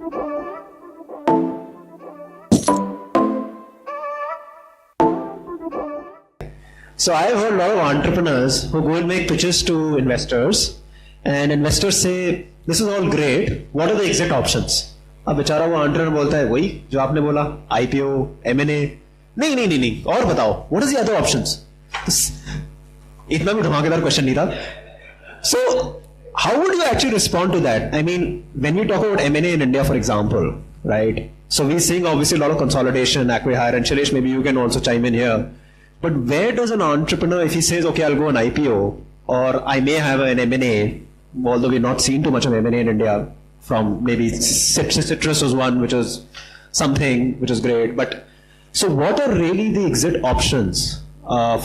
So I've heard a lot of entrepreneurs who go and make pitches to investors, and investors say, "This is all great. What are the exit options?" अब बेचारा वो entrepreneur बोलता है वही जो आपने बोला, IPO, M&A. नहीं, और बताओ, what is the other options? इतना भी धमाकेदार क्वेश्चन नहीं था. So how would you actually respond to that? I mean, when we talk about M&A in India, for example, right? So we're seeing obviously a lot of consolidation, acqui-hire, and Shailesh, maybe you can also chime in here. But where does an entrepreneur, if he says, okay, I'll go an IPO, or I may have an M&A, although we've not seen too much of M&A in India, from maybe Citrus was one, which was something which is great. But so what are really the exit options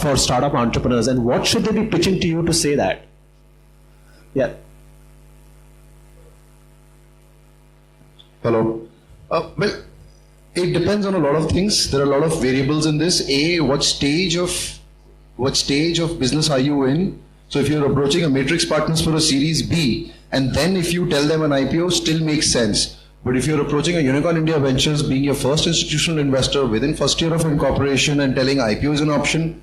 for startup entrepreneurs, and what should they be pitching to you to say that? Yeah. Hello. Well, it depends on a lot of things. There are a lot of variables in this. A, what stage of business are you in? So if you're approaching a Matrix Partners for a Series B, and then if you tell them an IPO, still makes sense. But if you're approaching a Unicorn India Ventures, being your first institutional investor within first year of incorporation and telling IPO is an option,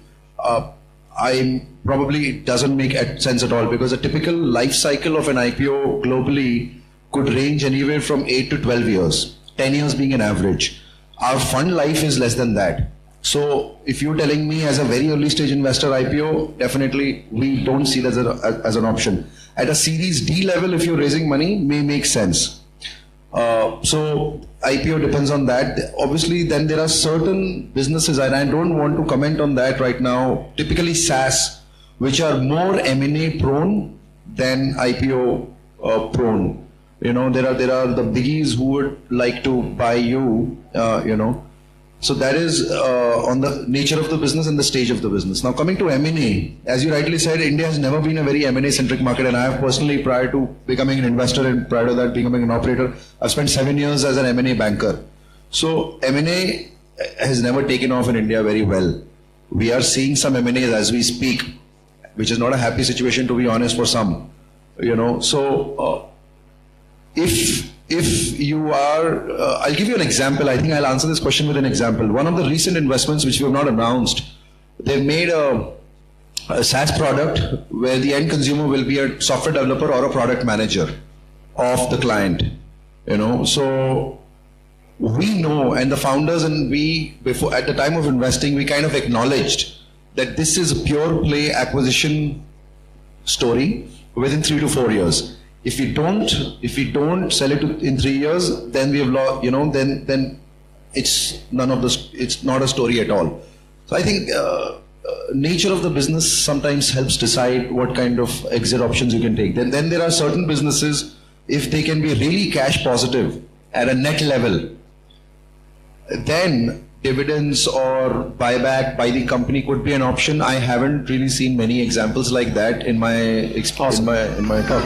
it doesn't make sense at all, because a typical life cycle of an IPO globally could range anywhere from 8 to 12 years, 10 years being an average. Our fund life is less than that. So if you're telling me as a very early stage investor IPO, definitely we don't see that as an option. At a Series D level, if you're raising money, may make sense. So IPO depends on that. Obviously, then there are certain businesses, and I don't want to comment on that right now, typically SaaS, which are more M&A prone than IPO prone. You know, there are the biggies who would like to buy you, So that is on the nature of the business and the stage of the business. Now coming to M&A, as you rightly said, India has never been a very M&A centric market, and I have personally, prior to becoming an investor and prior to that becoming an operator, I've spent 7 years as an M&A banker. So M&A has never taken off in India very well. We are seeing some M&As as we speak, which is not a happy situation, to be honest, for some. If you are, I'll give you an example. I think I'll answer this question with an example. One of the recent investments which we have not announced, they've made a SaaS product where the end consumer will be a software developer or a product manager of the client. So we know, and the founders and we, before at the time of investing, we kind of acknowledged that this is a pure play acquisition story within 3 to 4 years. If we don't sell it in 3 years, then we have lost, then it's not a story at all. So I think nature of the business sometimes helps decide what kind of exit options you can take. Then there are certain businesses, if they can be really cash positive at a net level, then dividends or buyback by the company could be an option. I haven't really seen many examples like that in my experience, in my talk.